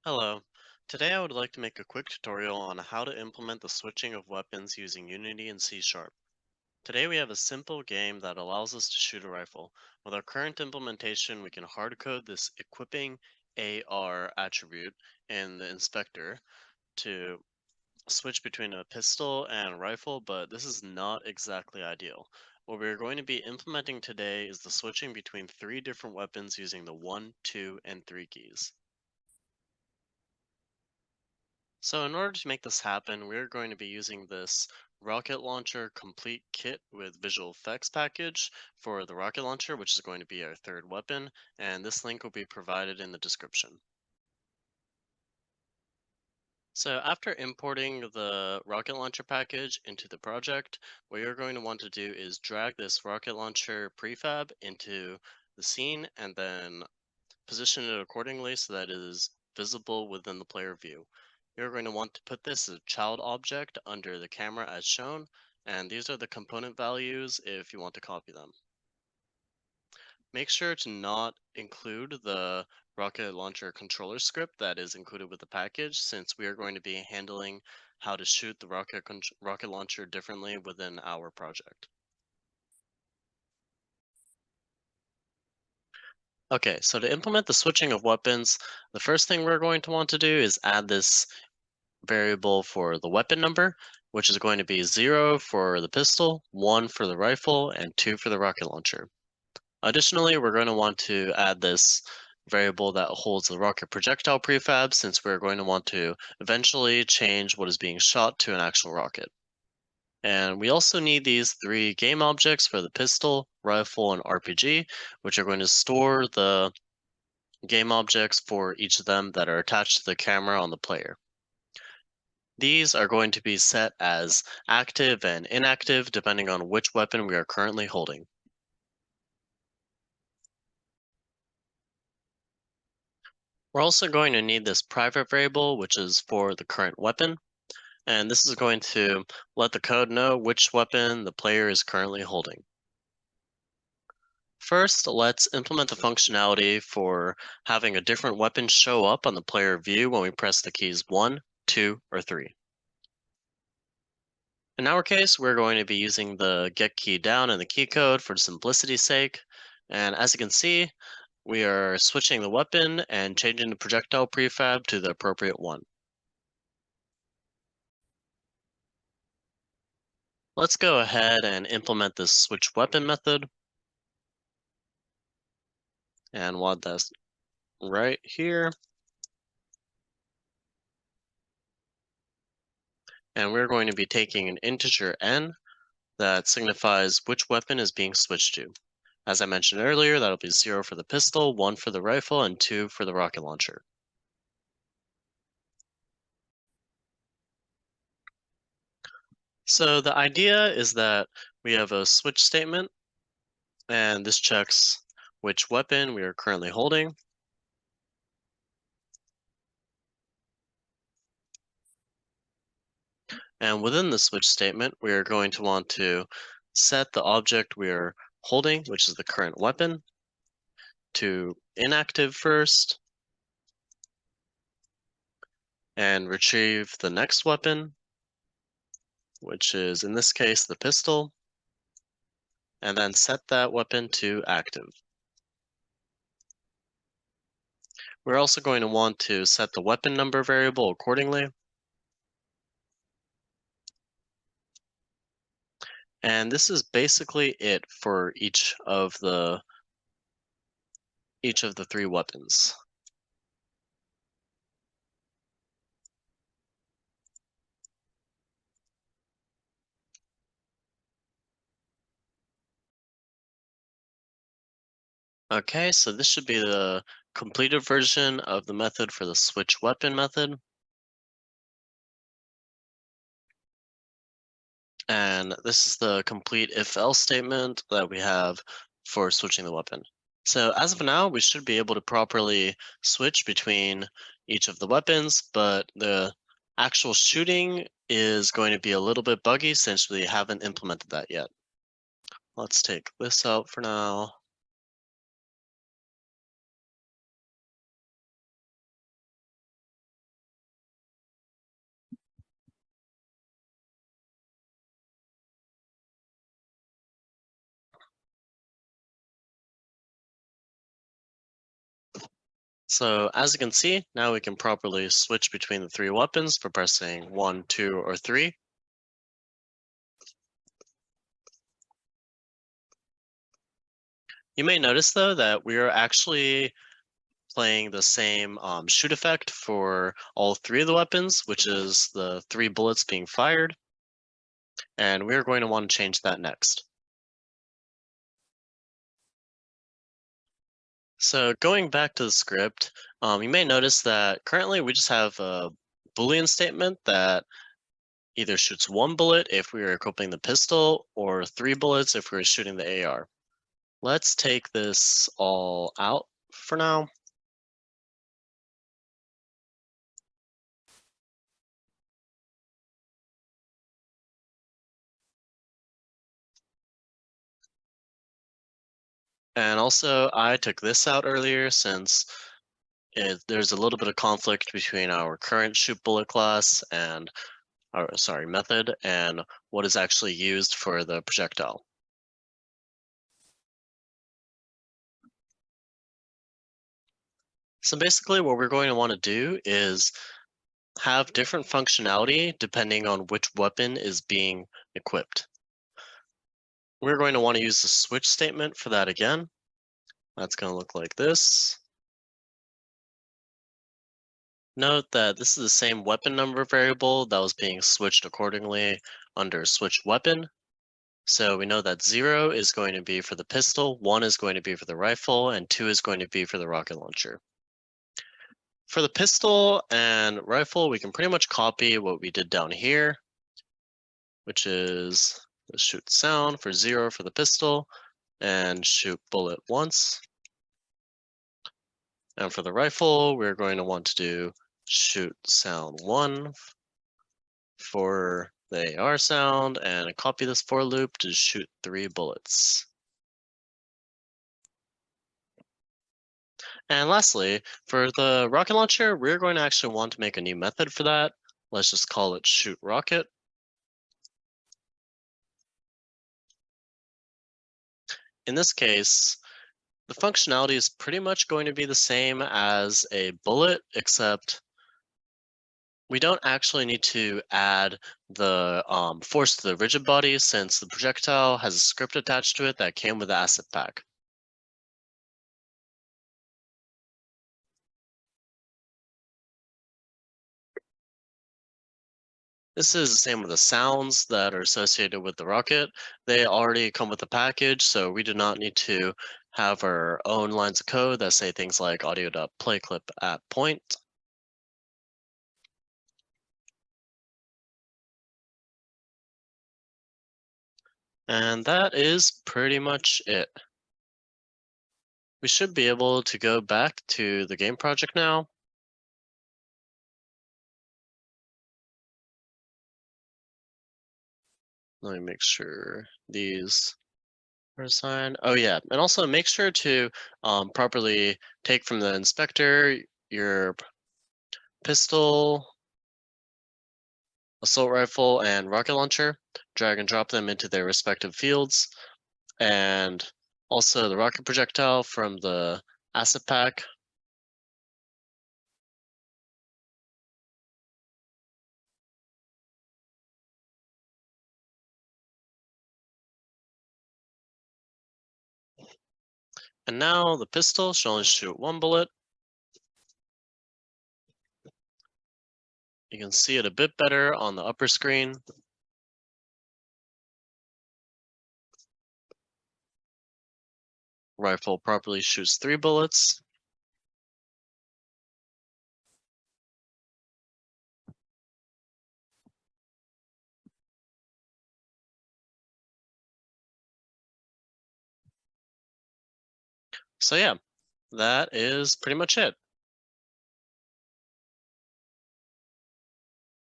Hello. Today I would like to make a quick tutorial on how to implement the switching of weapons using Unity and C Sharp. Today we have a simple game that allows us to shoot a rifle. With our current implementation, we can hardcode this equipping AR attribute in the inspector to switch between a pistol and a rifle, but this is not exactly ideal. What we're going to be implementing today is the switching between three different weapons using the 1, 2, and 3 keys. So in order to make this happen, we're going to be using this rocket launcher complete kit with visual effects package for the rocket launcher, which is going to be our third weapon, and this link will be provided in the description. So after importing the rocket launcher package into the project, what you're going to want to do is drag this rocket launcher prefab into the scene and then position it accordingly so that it is visible within the player view. You're going to want to put this as a child object under the camera as shown, and these are the component values if you want to copy them. Make sure to not include the rocket launcher controller script that is included with the package, since we are going to be handling how to shoot the rocket launcher differently within our project. Okay, so to implement the switching of weapons, the first thing we're going to want to do is add this variable for the weapon number, which is going to be 0 for the pistol, 1 for the rifle, and 2 for the rocket launcher. Additionally, we're going to want to add this variable that holds the rocket projectile prefab, since we're going to want to eventually change what is being shot to an actual rocket. And we also need these three game objects for the pistol, rifle, and RPG, which are going to store the game objects for each of them that are attached to the camera on the player. These are going to be set as active and inactive depending on which weapon we are currently holding. We're also going to need this private variable, which is for the current weapon, and this is going to let the code know which weapon the player is currently holding. First, let's implement the functionality for having a different weapon show up on the player view when we press the keys 1, 2, or 3. In our case, we're going to be using the get key down in the key code for simplicity's sake. And as you can see, we are switching the weapon and changing the projectile prefab to the appropriate one. Let's go ahead and implement this switch weapon method. And want this right here. And we're going to be taking an integer n that signifies which weapon is being switched to. As I mentioned earlier, that'll be 0 for the pistol, 1 for the rifle, and 2 for the rocket launcher. So the idea is that we have a switch statement, and this checks which weapon we are currently holding. And within the switch statement, we are going to want to set the object we are holding, which is the current weapon, to inactive first, and retrieve the next weapon, which is in this case the pistol, and then set that weapon to active. We're also going to want to set the weapon number variable accordingly. And this is basically it for each of the three weapons. Okay, so this should be the completed version of the method for the switch weapon method. And this is the complete if-else statement that we have for switching the weapon. So as of now, we should be able to properly switch between each of the weapons, but the actual shooting is going to be a little bit buggy since we haven't implemented that yet. Let's take this out for now. So as you can see, now we can properly switch between the three weapons by pressing 1, 2, or 3. You may notice though that we are actually playing the same shoot effect for all three of the weapons, which is the 3 bullets being fired. And we're going to want to change that next. So going back to the script, you may notice that currently we just have a Boolean statement that either shoots 1 bullet if we are equipping the pistol, or 3 bullets if we're shooting the AR. Let's take this all out for now. And also, I took this out earlier since there's a little bit of conflict between our current shoot bullet class and our, sorry, method and what is actually used for the projectile. So basically what we're going to want to do is have different functionality depending on which weapon is being equipped. We're going to want to use the switch statement for that again. That's going to look like this. Note that this is the same weapon number variable that was being switched accordingly under switch weapon. So we know that 0 is going to be for the pistol, 1 is going to be for the rifle, and 2 is going to be for the rocket launcher. For the pistol and rifle, we can pretty much copy what we did down here, which is the shoot sound for 0 for the pistol, and shoot bullet once. And for the rifle, we're going to want to do shoot sound 1 for the AR sound, and copy this for loop to shoot 3 bullets. And lastly, for the rocket launcher, we're going to actually want to make a new method for that. Let's just call it shoot rocket. In this case, the functionality is pretty much going to be the same as a bullet, except we don't actually need to add the force to the rigid body since the projectile has a script attached to it that came with the asset pack. This is the same with the sounds that are associated with the rocket. They already come with the package, so we do not need to have our own lines of code that say things like audio.play clip at point. And that is pretty much it. We should be able to go back to the game project now. Let me make sure these are assigned. Oh yeah, and also make sure to properly take from the inspector your pistol, assault rifle, and rocket launcher. Drag and drop them into their respective fields. And also the rocket projectile from the asset pack. And now the pistol should only shoot 1 bullet. You can see it a bit better on the upper screen. Rifle properly shoots 3 bullets. So yeah, that is pretty much it.